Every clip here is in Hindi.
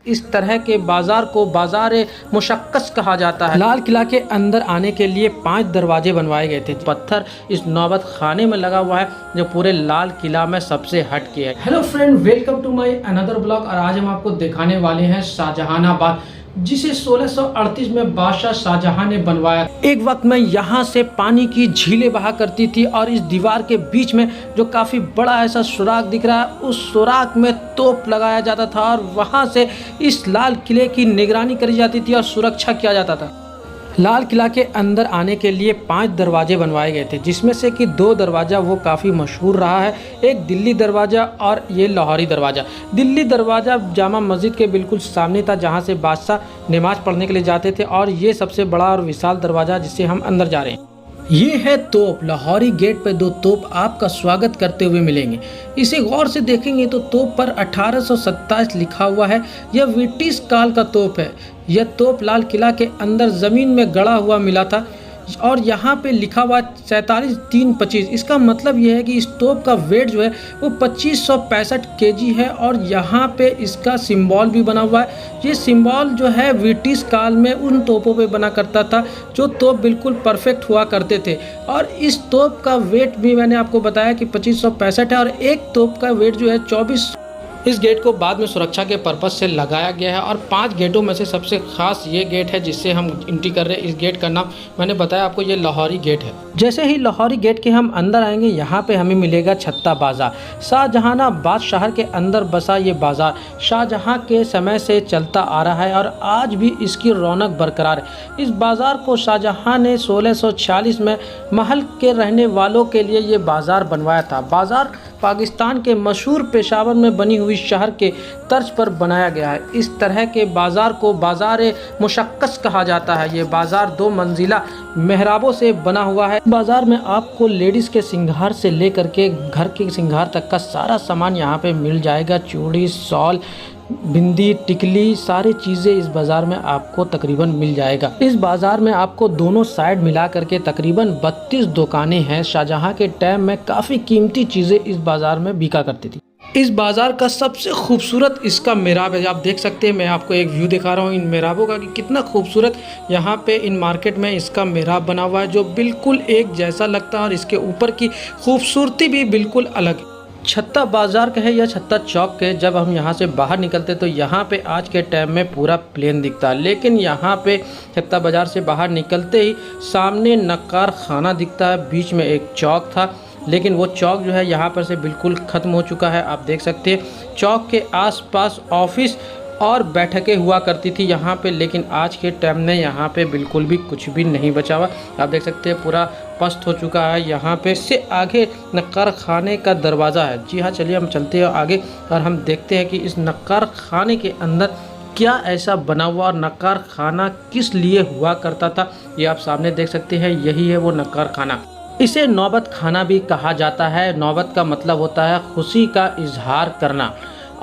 इस तरह के बाजार को बाजार मुशक्कस कहा जाता है। लाल किला के अंदर आने के लिए 5 दरवाजे बनवाए गए थे। पत्थर इस नौबत खाने में लगा हुआ है जो पूरे लाल किला में सबसे हट के है। Hello friend, welcome to my another blog. और आज हम आपको दिखाने वाले हैं शाहजहानाबाद, जिसे 1638 में बादशाह शाहजहां ने बनवाया। एक वक्त में यहाँ से पानी की झीलें बहा करती थी और इस दीवार के बीच में जो काफ़ी बड़ा ऐसा सुराख दिख रहा है, उस सुराख में तोप लगाया जाता था और वहाँ से इस लाल किले की निगरानी करी जाती थी और सुरक्षा किया जाता था। लाल किला के अंदर आने के लिए 5 दरवाजे बनवाए गए थे, जिसमें से कि 2 दरवाज़ा वो काफ़ी मशहूर रहा है। एक दिल्ली दरवाज़ा और ये लाहौरी दरवाज़ा। दिल्ली दरवाज़ा जामा मस्जिद के बिल्कुल सामने था, जहां से बादशाह नमाज पढ़ने के लिए जाते थे, और ये सबसे बड़ा और विशाल दरवाज़ा जिससे हम अंदर जा रहे हैं। ये है तोप। लाहौरी गेट पे 2 तोप आपका स्वागत करते हुए मिलेंगे। इसे गौर से देखेंगे तो तोप पर 1827 लिखा हुआ है। यह ब्रिटिश काल का तोप है। यह तोप लाल किला के अंदर ज़मीन में गड़ा हुआ मिला था और यहाँ पे लिखा हुआ 47,325। इसका मतलब यह है कि इस तोप का वेट जो है वो 2565 केजी है और यहाँ पे इसका सिंबल भी बना हुआ है। ये सिंबल जो है ब्रिटिश काल में उन तोपों पे बना करता था जो तोप बिल्कुल परफेक्ट हुआ करते थे। और इस तोप का वेट भी मैंने आपको बताया कि 2565 है और एक तोप का वेट जो है 24। इस गेट को बाद में सुरक्षा के पर्पज़ से लगाया गया है और 5 गेटों में से सबसे खास ये गेट है जिससे हम एंट्री कर रहे हैं। इस गेट का नाम मैंने बताया आपको, ये लाहौरी गेट है। जैसे ही लाहौरी गेट के हम अंदर आएंगे, यहाँ पे हमें मिलेगा छत्ता बाजार। शाहजहानाबाद शहर के अंदर बसा ये बाजार शाहजहां के समय से चलता आ रहा है और आज भी इसकी रौनक बरकरार है। इस बाजार को शाहजहां ने 1646 में महल के रहने वालों के लिए ये बाजार बनवाया था। बाजार पाकिस्तान के मशहूर पेशावर में बनी हुई शहर के तर्ज पर बनाया गया है। इस तरह के बाजार को बाजार मुशक्कस कहा जाता है। ये बाजार 2 मंजिला मेहराबों से बना हुआ है। बाजार में आपको लेडीज़ के श्रृंगार से लेकर के घर के श्रृंगार तक का सारा सामान यहाँ पे मिल जाएगा। चूड़ी, शॉल, बिंदी, टिकली, सारी चीज़ें इस बाज़ार में आपको तकरीबन मिल जाएगा। इस बाज़ार में आपको दोनों साइड मिला करके तकरीबन 32 दुकानें हैं। शाहजहां के टाइम में काफ़ी कीमती चीज़ें इस बाज़ार में बिका करती थी। इस बाज़ार का सबसे खूबसूरत इसका मेहराब है। आप देख सकते हैं, मैं आपको एक व्यू दिखा रहा हूँ इन मेहराबों का कि कितना खूबसूरत यहाँ पे इन मार्केट में इसका मेहराब बना हुआ है, जो बिल्कुल एक जैसा लगता है और इसके ऊपर की खूबसूरती भी बिल्कुल अलग है। छत्ता बाज़ार कहे या छत्ता चौक के, जब हम यहाँ से बाहर निकलते तो यहाँ पे आज के टाइम में पूरा प्लेन दिखता है, लेकिन यहाँ पे छत्ता बाज़ार से बाहर निकलते ही सामने नक्कार खाना दिखता है। बीच में एक चौक था, लेकिन वो चौक जो है यहाँ पर से बिल्कुल ख़त्म हो चुका है। आप देख सकते हैं चौक के आसपास ऑफिस और बैठकें हुआ करती थी यहाँ पे, लेकिन आज के टाइम में यहाँ पे बिल्कुल भी कुछ भी नहीं बचा हुआ। आप देख सकते हैं पूरा पस्त हो चुका है यहाँ पे। इससे आगे नक्कार खाने का दरवाज़ा है। जी हाँ, चलिए हम चलते हैं आगे और हम देखते हैं कि इस नक्कार खाने के अंदर क्या ऐसा बना हुआ और नक्कार खाना किस लिए हुआ करता था। ये आप सामने देख सकते हैं, यही है वो नक्कार खाना। इसे नौबत खाना भी कहा जाता है। नौबत का मतलब होता है खुशी का इजहार करना।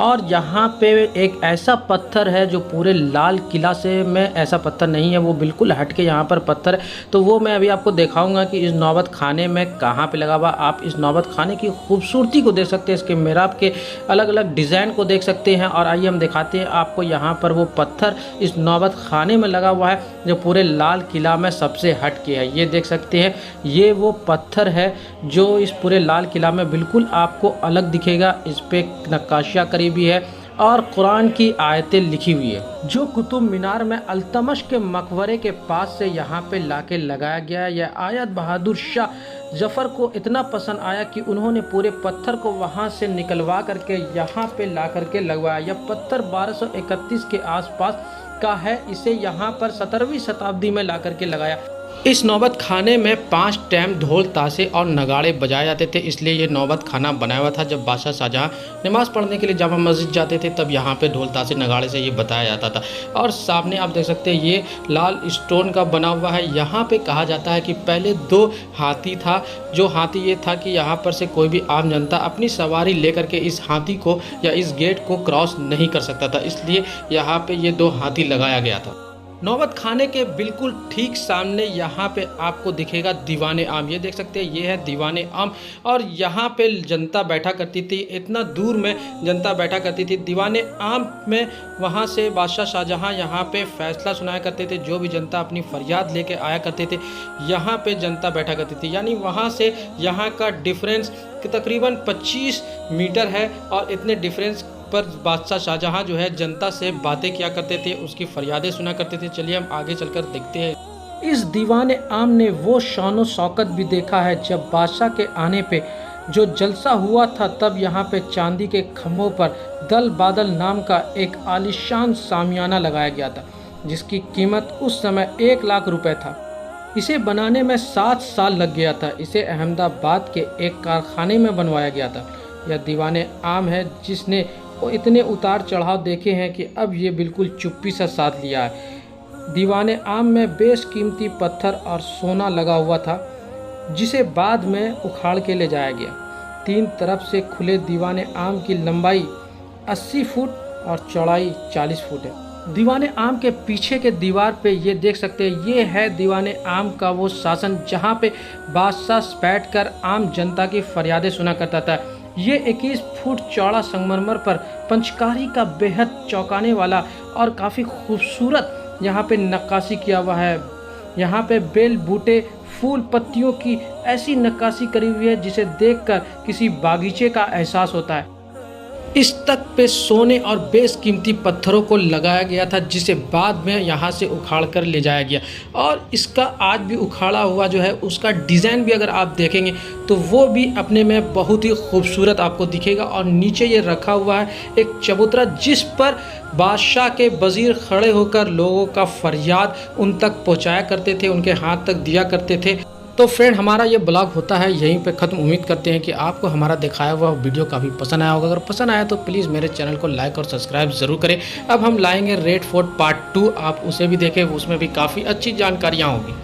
और यहाँ पे एक ऐसा पत्थर है जो पूरे लाल किला से में ऐसा पत्थर नहीं है, वो बिल्कुल हट के यहाँ पर पत्थर है। तो वो मैं अभी आपको दिखाऊंगा कि इस नौबत खाने में कहाँ पे लगा हुआ। आप इस नौबत खाने की खूबसूरती को देख सकते हैं, इसके मेहराब के अलग अलग डिज़ाइन को देख सकते हैं। और आइए हम दिखाते हैं आपको यहाँ पर वो पत्थर इस नौबत खाने में लगा हुआ है जो पूरे लाल किला में सबसे हट के है। ये देख सकते हैं, ये वो पत्थर है जो इस पूरे लाल किला में बिल्कुल आपको अलग दिखेगा। इस पर नक्काशियाँ भी है और कुरान की आयतें लिखी हुई है, जो कुतुब मीनार में अल्तमश के मकबरे के पास से यहाँ पे लाके लगाया गया है। यह आयत बहादुर शाह जफ़र को इतना पसंद आया कि उन्होंने पूरे पत्थर को वहाँ से निकलवा करके यहाँ पे ला करके लगवाया। यह पत्थर 1231 के आसपास का है। इसे यहाँ पर 17वीं शताब्दी में ला करके लगाया। इस नौबत खाने में 5 टाइम ढोल, ताशे और नगाड़े बजाए जाते थे, इसलिए ये नौबत खाना बनाया हुआ था। जब बादशाह शाहजहां नमाज़ पढ़ने के लिए जामा मस्जिद जाते थे तब यहाँ पे ढोल, ताशे, नगाड़े से ये बताया जाता था। और सामने आप देख सकते हैं ये लाल स्टोन का बना हुआ है। यहाँ पे कहा जाता है कि पहले 2 हाथी था। जो हाथी ये था कि यहाँ पर से कोई भी आम जनता अपनी सवारी लेकर के इस हाथी को या इस गेट को क्रॉस नहीं कर सकता था, इसलिए यहाँ पे ये 2 हाथी लगाया गया था। नौबत खाने के बिल्कुल ठीक सामने यहाँ पे आपको दिखेगा दीवाने आम। ये देख सकते हैं, ये है दीवाने आम और यहाँ पे जनता बैठा करती थी। इतना दूर में जनता बैठा करती थी दीवाने आम में। वहाँ से बादशाह शाहजहाँ यहाँ पे फैसला सुनाया करते थे। जो भी जनता अपनी फरियाद लेके आया करते थे, यहाँ पे जनता बैठा करती थी। यानी वहाँ से यहाँ का डिफरेंस तकरीबन 25 मीटर है और इतने डिफरेंस पर बादशाह शाहजहाँ जो है जनता से बातें किया करते थे, उसकी फरियादें सुना करते थे। चलिए हम आगे चलकर देखते हैं। इस दीवाने आम ने वो शान शौकत भी देखा है जब बादशाह के आने पे जो जलसा हुआ था, तब यहाँ पे चांदी के खम्भों पर दल बादल नाम का एक आलीशान सामियाना लगाया गया था, जिसकी कीमत उस समय 1 लाख रुपए था। इसे बनाने में 7 साल लग गया था। इसे अहमदाबाद के एक कारखाने में बनवाया गया था। यह दीवाने आम है जिसने इतने उतार चढ़ाव देखे हैं कि अब ये बिल्कुल चुप्पी सा साथ लिया है। दीवाने आम में बेशकीमती पत्थर और सोना लगा हुआ था, जिसे बाद में उखाड़ के ले जाया गया। 3 तरफ से खुले दीवाने आम की लंबाई 80 फुट और चौड़ाई 40 फुट है। दीवाने आम के पीछे के दीवार पे ये देख सकते हैं, ये है दीवाने आम का वो शासन जहाँ पे बादशाह बैठकर आम जनता की फरियादें सुना करता था। ये 21 फुट चौड़ा संगमरमर पर पंचकारी का बेहद चौंकाने वाला और काफ़ी खूबसूरत यहाँ पे नक्काशी किया हुआ है। यहाँ पे बेल बूटे फूल पत्तियों की ऐसी नक्काशी करी हुई है जिसे देखकर किसी बागीचे का एहसास होता है। इस तक पे सोने और बेशकीमती पत्थरों को लगाया गया था, जिसे बाद में यहाँ से उखाड़ कर ले जाया गया। और इसका आज भी उखाड़ा हुआ जो है उसका डिज़ाइन भी अगर आप देखेंगे तो वो भी अपने में बहुत ही खूबसूरत आपको दिखेगा। और नीचे ये रखा हुआ है एक चबूतरा, जिस पर बादशाह के वज़ीर खड़े होकर लोगों का फरियाद उन तक पहुँचाया करते थे, उनके हाथ तक दिया करते थे। तो फ्रेंड, हमारा ये ब्लॉग होता है यहीं पे ख़त्म। उम्मीद करते हैं कि आपको हमारा दिखाया हुआ वीडियो काफ़ी पसंद आया होगा। अगर पसंद आया तो प्लीज़ मेरे चैनल को लाइक और सब्सक्राइब ज़रूर करें। अब हम लाएंगे रेड फोर्ट पार्ट 2, आप उसे भी देखें, उसमें भी काफ़ी अच्छी जानकारियाँ होंगी।